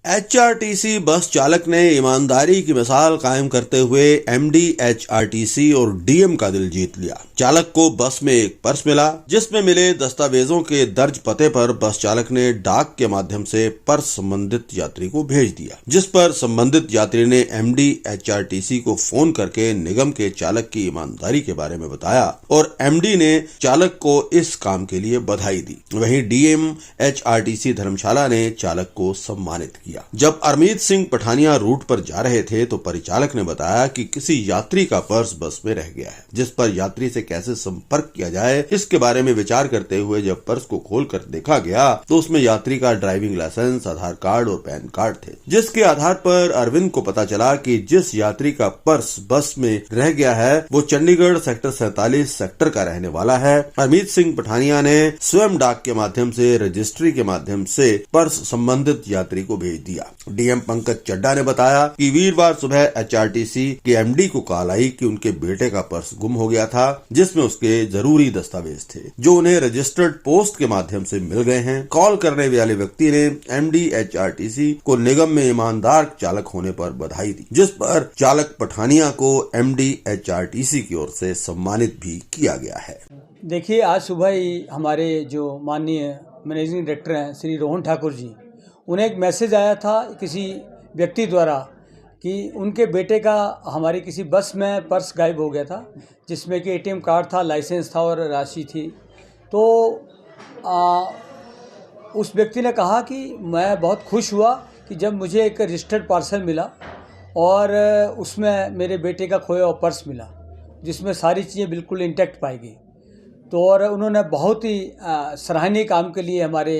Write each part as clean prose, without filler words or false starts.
HRTC बस चालक ने ईमानदारी की मिसाल कायम करते हुए एमडी एचआरटीसी और डीएम का दिल जीत लिया। चालक को बस में एक पर्स मिला जिसमें मिले दस्तावेजों के दर्ज पते पर बस चालक ने डाक के माध्यम से पर्स संबंधित यात्री को भेज दिया, जिस पर संबंधित यात्री ने एमडी एचआरटीसी को फोन करके निगम के चालक की ईमानदारी के बारे में बताया और एमडी ने चालक को इस काम के लिए बधाई दी। वहीं डीएम एचआरटीसी धर्मशाला ने चालक को सम्मानित किया। जब अरमीत सिंह पठानिया रूट पर जा रहे थे तो परिचालक ने बताया कि किसी यात्री का पर्स बस में रह गया है, जिस पर यात्री से कैसे संपर्क किया जाए इसके बारे में विचार करते हुए जब पर्स को खोलकर देखा गया तो उसमें यात्री का ड्राइविंग लाइसेंस, आधार कार्ड और पैन कार्ड थे, जिसके आधार पर अरविंद को पता चला कि जिस यात्री का पर्स बस में रह गया है वो चंडीगढ़ सेक्टर 47 सेक्टर का रहने वाला है। अरमीत सिंह पठानिया ने स्वयं डाक के माध्यम से रजिस्ट्री के माध्यम से पर्स संबंधित यात्री को भेज दिया। डीएम पंकज चड्डा ने बताया कि वीरवार सुबह एचआरटीसी के एमडी को कॉल आई कि उनके बेटे का पर्स गुम हो गया था, जिसमें उसके जरूरी दस्तावेज थे जो उन्हें रजिस्टर्ड पोस्ट के माध्यम से मिल गए हैं। कॉल करने वाले व्यक्ति ने एमडी एचआरटीसी को निगम में ईमानदार चालक होने पर बधाई दी, जिस पर चालक पठानिया को एमडी एचआरटीसी की ओर से सम्मानित भी किया गया है। देखिए, आज सुबह ही हमारे जो माननीय मैनेजिंग डायरेक्टर हैं श्री रोहन ठाकुर जी, उन्हें एक मैसेज आया था किसी व्यक्ति द्वारा कि उनके बेटे का हमारी किसी बस में पर्स गायब हो गया था, जिसमें कि एटीएम कार्ड था, लाइसेंस था और राशि थी। तो उस व्यक्ति ने कहा कि मैं बहुत खुश हुआ कि जब मुझे एक रजिस्टर्ड पार्सल मिला और उसमें मेरे बेटे का खोया हुआ पर्स मिला, जिसमें सारी चीज़ें बिल्कुल इंटैक्ट पाई गई। तो और उन्होंने बहुत ही सराहनीय काम के लिए हमारे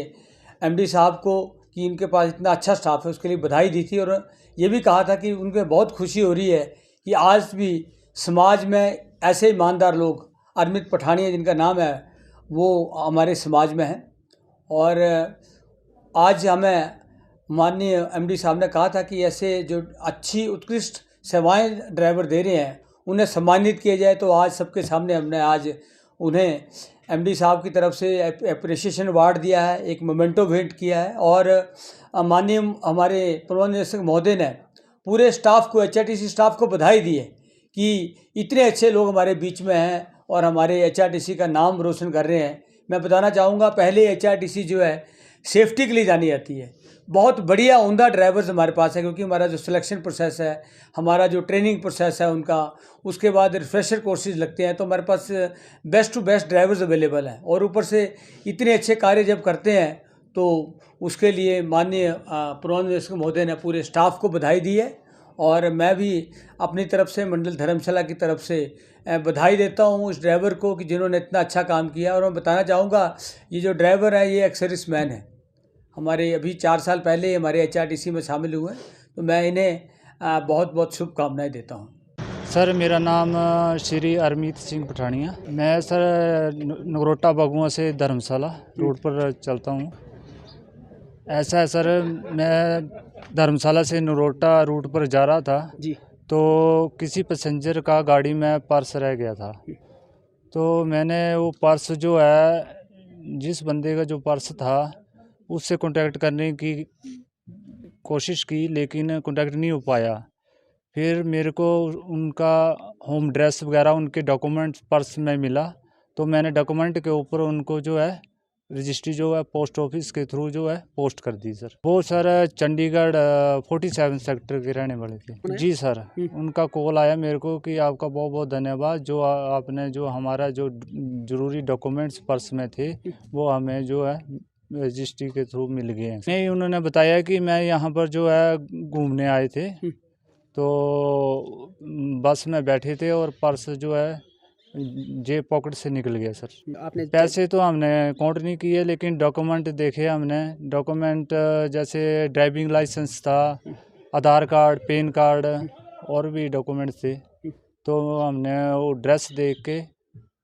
एमडी साहब को कि इनके पास इतना अच्छा स्टाफ है उसके लिए बधाई दी थी और ये भी कहा था कि उनको बहुत खुशी हो रही है कि आज भी समाज में ऐसे ईमानदार लोग, अरमीत पठानिया जिनका नाम है, वो हमारे समाज में हैं। और आज हमें माननीय एमडी साहब ने कहा था कि ऐसे जो अच्छी उत्कृष्ट सेवाएं ड्राइवर दे रहे हैं उन्हें सम्मानित किया जाए। तो आज सबके सामने हमने आज उन्हें एमडी साहब की तरफ से एप्रिसिएशन अवार्ड दिया है, एक मोमेंटो भेंट किया है और माननीय हमारे प्रबंध निदेशक महोदय ने पूरे स्टाफ को, एचआरटीसी स्टाफ को बधाई दी है कि इतने अच्छे लोग हमारे बीच में हैं और हमारे एचआरटीसी का नाम रोशन कर रहे हैं। मैं बताना चाहूँगा, पहले एचआरटीसी जो है सेफ्टी के लिए जानी जाती है। बहुत बढ़िया उम्दा ड्राइवर्स हमारे पास है, क्योंकि हमारा जो सिलेक्शन प्रोसेस है, हमारा जो ट्रेनिंग प्रोसेस है उनका, उसके बाद रिफ्रेशर कोर्सेज लगते हैं, तो हमारे पास best to best drivers available हैं। और ऊपर से इतने अच्छे कार्य जब करते हैं तो उसके लिए माननीय प्रबंध निदेशक महोदय ने पूरे स्टाफ को बधाई दी है और मैं भी अपनी तरफ से मंडल धर्मशाला की तरफ से बधाई देता हूँ उस ड्राइवर को कि जिन्होंने इतना अच्छा काम किया। और मैं बताना चाहूँगा, ये जो ड्राइवर है ये एक सर्विस मैन है, हमारे अभी 4 साल पहले हमारे एचआरटीसी में शामिल हुए, तो मैं इन्हें बहुत बहुत शुभकामनाएं देता हूं। सर, मेरा नाम श्री अरमीत सिंह पठानिया, मैं सर नगरोटा बगुआ से धर्मशाला रोड पर चलता हूं। ऐसा है सर, मैं धर्मशाला से नगरोटा रूट पर जा रहा था जी, तो किसी पैसेंजर का गाड़ी में पर्स रह गया था। तो मैंने वो पर्स जो है, जिस बंदे का जो पर्स था उससे कांटेक्ट करने की कोशिश की, लेकिन कांटेक्ट नहीं हो पाया। फिर मेरे को उनका होम एड्रेस वगैरह, उनके डॉक्यूमेंट पर्स में मिला, तो मैंने डॉक्यूमेंट के ऊपर उनको जो है रजिस्ट्री जो है पोस्ट ऑफिस के थ्रू जो है पोस्ट कर दी सर। वो सर चंडीगढ़ 47 सेक्टर के रहने वाले थे जी सर। उनका कॉल आया मेरे को कि आपका बहुत बहुत धन्यवाद, जो आपने जो हमारा जो जरूरी डॉक्यूमेंट्स पर्स में थे वो हमें जो है रजिस्ट्री के थ्रू मिल गए हैं। नहीं, उन्होंने बताया कि मैं यहाँ पर जो है घूमने आए थे, तो बस में बैठे थे और पर्स जो है जेब पॉकेट से निकल गया सर। आपने पैसे तो हमने काउंट नहीं किए, लेकिन डॉक्यूमेंट देखे हमने। डॉक्यूमेंट जैसे ड्राइविंग लाइसेंस था, आधार कार्ड, पैन कार्ड और भी डॉक्यूमेंट थे। तो हमने वो ड्रेस देख के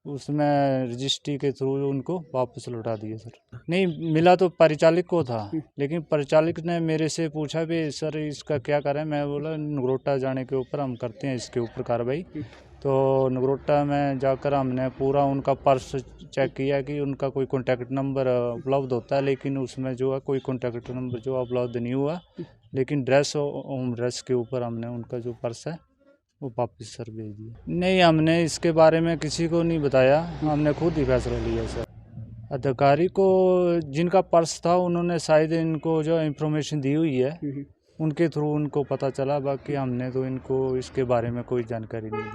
उसमें रजिस्ट्री के थ्रू उनको वापस लौटा दिया सर। नहीं मिला तो परिचालक को था, लेकिन परिचालक ने मेरे से पूछा भी सर इसका क्या करें। मैं बोला नगरोटा जाने के ऊपर हम करते हैं इसके ऊपर कार्रवाई। तो नगरोटा में जाकर हमने पूरा उनका पर्स चेक किया कि उनका कोई कॉन्टैक्ट नंबर उपलब्ध होता है, लेकिन उसमें जो है कोई कॉन्टैक्ट नंबर जो उपलब्ध नहीं हुआ। लेकिन ड्रेस और होम ड्रेस के ऊपर हमने उनका जो पर्स है वो वापस सर भेज दिया। नहीं, हमने इसके बारे में किसी को नहीं बताया, हमने खुद ही फैसला लिया सर। अधिकारी को जिनका पर्स था उन्होंने शायद इनको जो इन्फॉर्मेशन दी हुई है उनके थ्रू उनको पता चला, बाकी हमने तो इनको इसके बारे में कोई जानकारी नहीं दी।